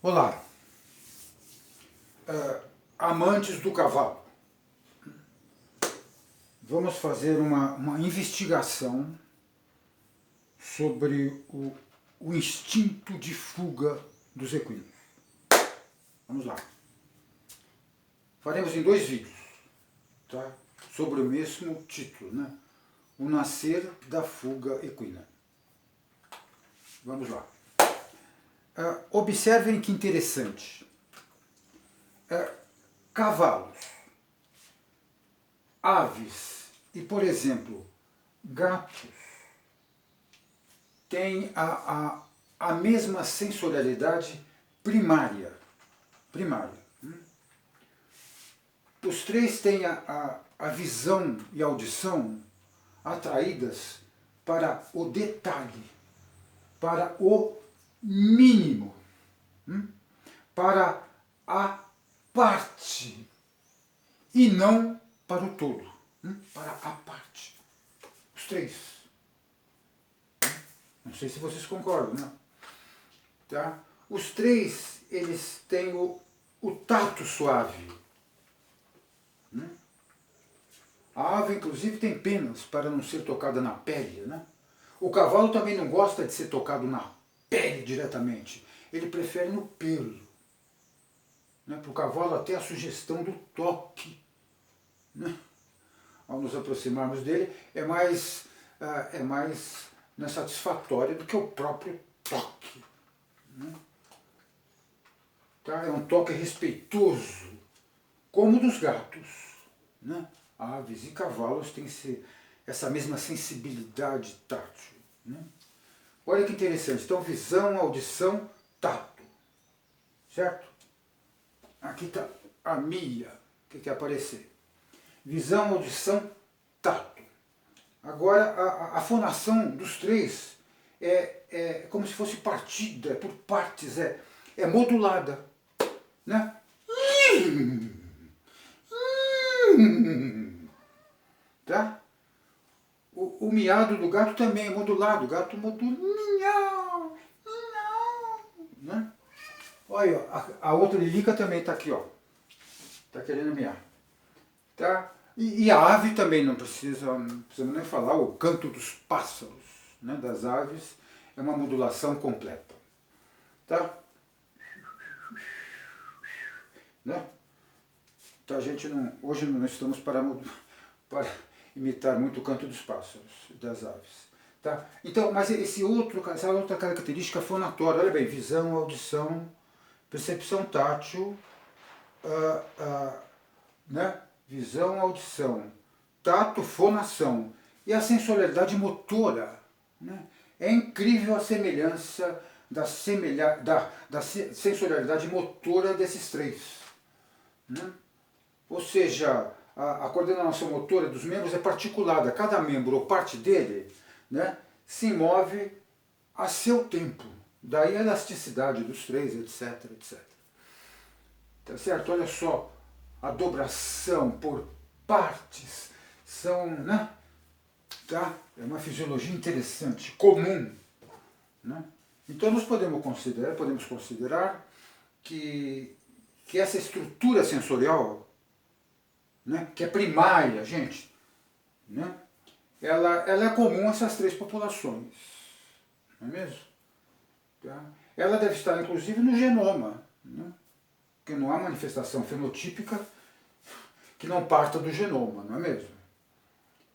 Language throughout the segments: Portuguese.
Olá, amantes do cavalo. Vamos fazer uma investigação sobre o instinto de fuga dos equinos. Vamos lá. Faremos em 2 vídeos, tá? Sobre o mesmo título, né? O nascer da fuga equina. Vamos lá. Observem que interessante. Cavalos, aves e, por exemplo, gatos têm a mesma sensorialidade primária. Os três têm a visão e a audição atraídas para o detalhe, para o mínimo, para a parte e não para o todo, para a parte. Os três. Não sei se vocês concordam, né? Tá? Os três, eles têm o tato suave. A ave, inclusive, tem penas para não ser tocada na pele, né? O cavalo também não gosta de ser tocado na pele diretamente. Ele prefere no pelo. Né? Para o cavalo, até a sugestão do toque, né? Ao nos aproximarmos dele, é mais satisfatório do que o próprio toque. Né? Tá? É um toque respeitoso, como o dos gatos. Né? Aves e cavalos têm essa mesma sensibilidade tátil. Né? Olha que interessante. Então, visão, audição, tato. Certo? Aqui está a Mia, que quer aparecer. Visão, audição, tato. Agora, a fonação dos três é como se fosse partida por partes, é modulada. Né? Tá? O miado do gato também é modulado. O gato modula. Miau, miau, né? Olha, a outra lilica também está aqui, ó. Está querendo miar. Tá? E a ave também não precisamos nem falar. O canto dos pássaros, né, das aves, é uma modulação completa. Tá? Né? Então a gente hoje não estamos para imitar muito o canto dos pássaros, das aves. Tá? Então, mas essa outra característica fonatória, olha bem, visão, audição, percepção tátil, né? Visão, audição, tato, fonação e a sensorialidade motora. Né? É incrível a semelhança da sensorialidade motora desses três. Né? Ou seja, a coordenação motora dos membros é particulada. Cada membro ou parte dele, né, se move a seu tempo. Daí a elasticidade dos três, etc, etc. Tá certo? Olha só, a dobração por partes são, né? Tá? É uma fisiologia interessante, comum. Né? Então nós podemos considerar que essa estrutura sensorial, né, que é primária, gente, né, ela é comum a essas três populações. Não é mesmo? Tá? Ela deve estar, inclusive, no genoma. Né? Porque não há manifestação fenotípica que não parta do genoma, não é mesmo?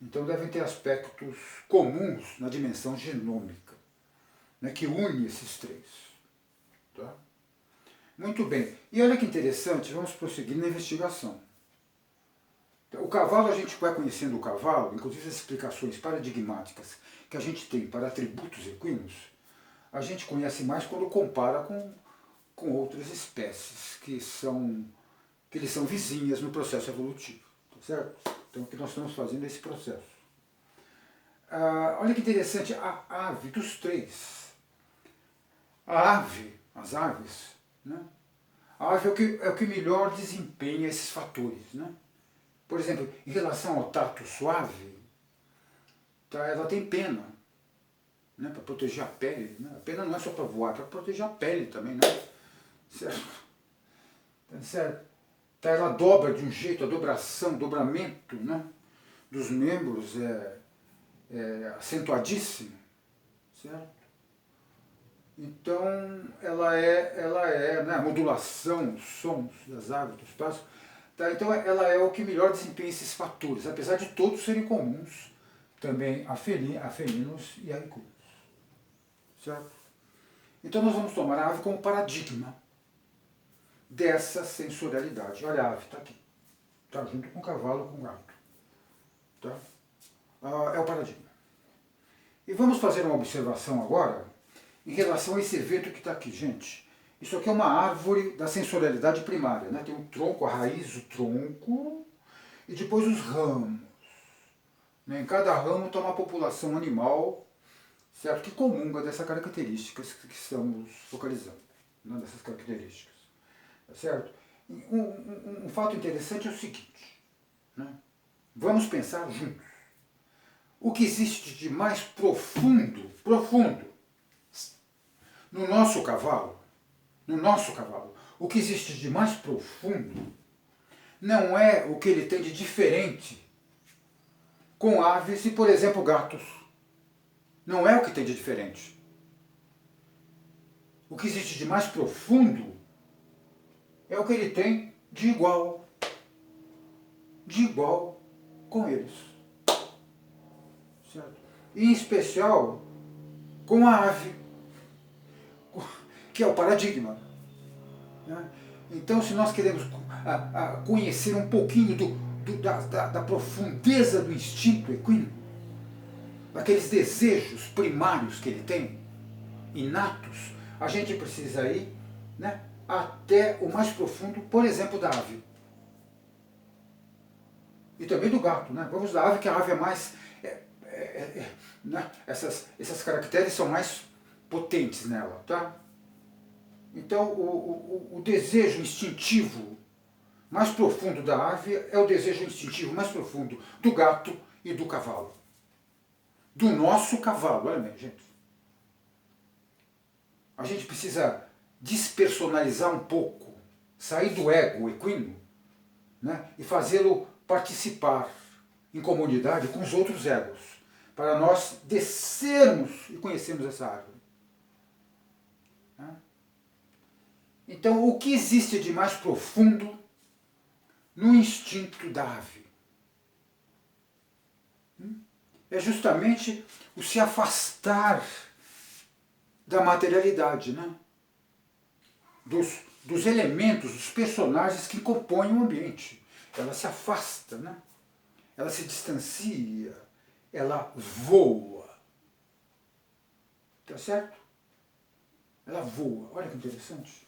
Então devem ter aspectos comuns na dimensão genômica, né, que une esses três. Tá? Muito bem. E olha que interessante, vamos prosseguir na investigação. O cavalo, a gente vai conhecendo o cavalo, inclusive as explicações paradigmáticas que a gente tem para atributos equinos, a gente conhece mais quando compara com outras espécies que eles são vizinhas no processo evolutivo. Tá certo? Então, o que nós estamos fazendo é esse processo. Olha que interessante, a ave dos três. As aves, né? A ave é o que melhor desempenha esses fatores. Né? Por exemplo, em relação ao tato suave, tá, ela tem pena, né, para proteger a pele. Né? A pena não é só para voar, é para proteger a pele também. Né? certo? Tá certo? Tá, ela dobra de um jeito, a dobração, dobramento, né, dos membros é acentuadíssimo, certo? Então, né, a modulação, os sons das aves, dos pássaros, tá? Então ela é o que melhor desempenha esses fatores, apesar de todos serem comuns também a felinos e a equinos, certo? Então nós vamos tomar a ave como paradigma dessa sensorialidade. Olha a ave, está aqui, tá junto com o cavalo, com o gato, tá? É o paradigma. E vamos fazer uma observação agora em relação a esse evento que está aqui, gente. Isso aqui é uma árvore da sensorialidade primária, né? Tem um tronco, a raiz, o tronco, e depois os ramos. Né? Em cada ramo está uma população animal, certo? Que comunga dessas características que estamos focalizando, né? Dessas características, tá certo? Um fato interessante é o seguinte, né? Vamos pensar juntos. O que existe de mais profundo no nosso cavalo, o que existe de mais profundo não é o que ele tem de diferente com aves e, por exemplo, gatos. Não é o que tem de diferente. O que existe de mais profundo é o que ele tem de igual com eles. Certo? E, em especial com a ave, que é o paradigma. Né? Então, se nós queremos conhecer um pouquinho da profundeza do instinto equino, daqueles desejos primários que ele tem, inatos, a gente precisa ir, né, até o mais profundo, por exemplo, da ave. E também do gato. Né? Vamos da ave, que a ave é mais... né? Essas caracteres são mais potentes nela. Tá? Então, o desejo instintivo mais profundo da ave é o desejo instintivo mais profundo do gato e do cavalo. Do nosso cavalo, olha bem, gente. A gente precisa despersonalizar um pouco, sair do ego equino, né, e fazê-lo participar em comunidade com os outros egos, para nós descermos e conhecermos essa árvore. Né? Então, o que existe de mais profundo no instinto da ave? É justamente o se afastar da materialidade, né? Dos elementos, dos personagens que compõem o ambiente. Ela se afasta, né? Ela se distancia, ela voa. Tá certo? Ela voa. Olha que interessante.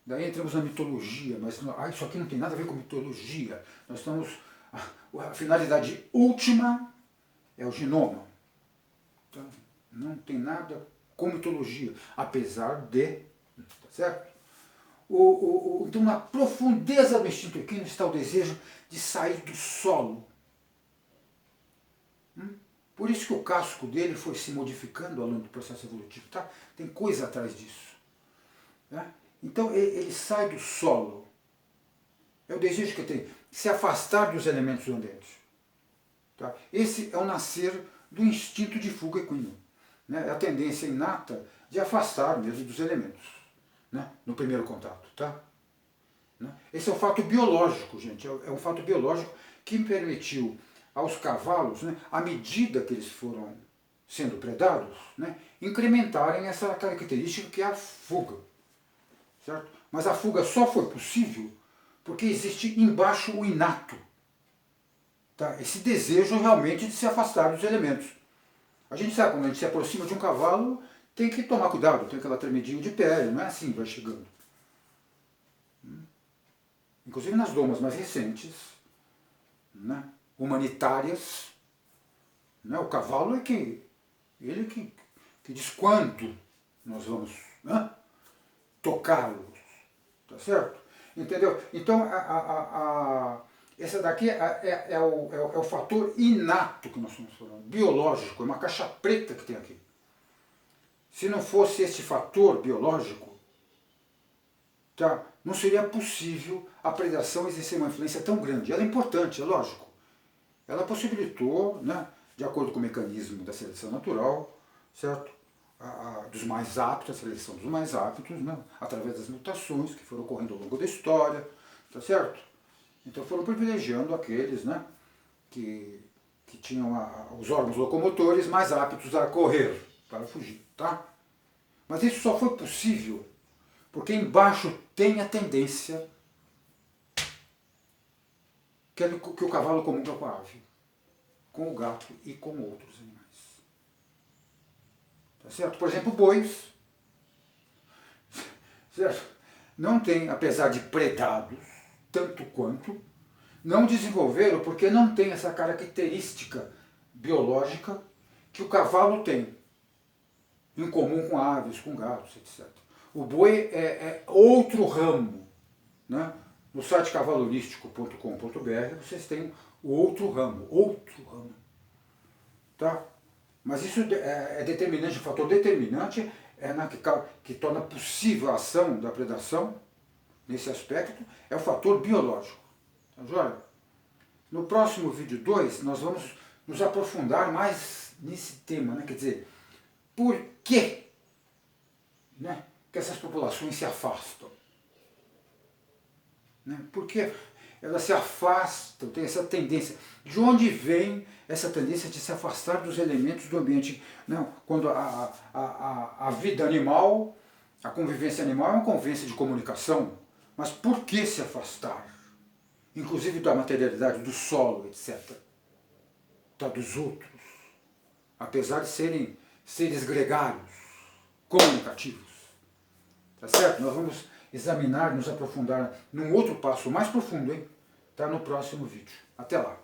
Daí entramos na mitologia, mas isso aqui não tem nada a ver com mitologia. Nós estamos... A finalidade última é o genoma. Então, não tem nada com mitologia, apesar de... Tá certo? Então, na profundeza do instinto equino está o desejo de sair do solo. Por isso que o casco dele foi se modificando ao longo do processo evolutivo. Tá? Tem coisa atrás disso. Né? Então, ele sai do solo. É o desejo que ele tem, se afastar dos elementos do ambiente. Tá? Esse é o nascer do instinto de fuga equino. Né? É a tendência inata de afastar mesmo dos elementos, né? No primeiro contato. Tá? Né? Esse é um fato biológico, gente. É um fato biológico que permitiu aos cavalos, né, à medida que eles foram sendo predados, né, incrementarem essa característica que é a fuga. Certo? Mas a fuga só foi possível porque existe embaixo o inato. Tá? Esse desejo realmente de se afastar dos elementos. A gente sabe, quando a gente se aproxima de um cavalo, tem que tomar cuidado, tem aquela tremidinha de pele, não é assim, vai chegando. Inclusive nas domas mais recentes, né, humanitárias, né, o cavalo é ele que diz quanto nós vamos, né, tocá-lo. Tá certo? Entendeu? Então, essa daqui é o fator inato que nós estamos falando, biológico, é uma caixa preta que tem aqui. Se não fosse esse fator biológico, tá? Não seria possível a predação exercer uma influência tão grande. Ela é importante, é lógico. Ela possibilitou, né, de acordo com o mecanismo da seleção natural, certo? Dos mais aptos, a seleção dos mais aptos, né, através das mutações que foram ocorrendo ao longo da história, tá certo? Então foram privilegiando aqueles, né, que tinham os órgãos locomotores mais aptos a correr, para fugir, tá? Mas isso só foi possível porque embaixo tem a tendência que o cavalo comunga com a ave, com o gato e com outros animais. Tá certo? Por exemplo, bois, certo? Não tem, apesar de predados, tanto quanto, não desenvolveram porque não tem essa característica biológica que o cavalo tem, em comum com aves, com gatos, etc. O boi é outro ramo, né? No site cavalorístico.com.br vocês têm o outro ramo, tá? Mas isso é determinante, o fator determinante que torna possível a ação da predação, nesse aspecto, é o fator biológico. Tá joia? No próximo vídeo 2, nós vamos nos aprofundar mais nesse tema, né? Quer dizer, por que, né, que essas populações se afastam? Né? Por que elas se afastam, tem essa tendência? De onde vem essa tendência de se afastar dos elementos do ambiente? Não, quando a vida animal, a convivência animal é uma convivência de comunicação, mas por que se afastar? Inclusive da materialidade, do solo, etc. Tá, dos outros. Apesar de serem seres gregários, comunicativos. Tá certo? Nós vamos examinar, nos aprofundar num outro passo mais profundo, hein? Tá no próximo vídeo. Até lá.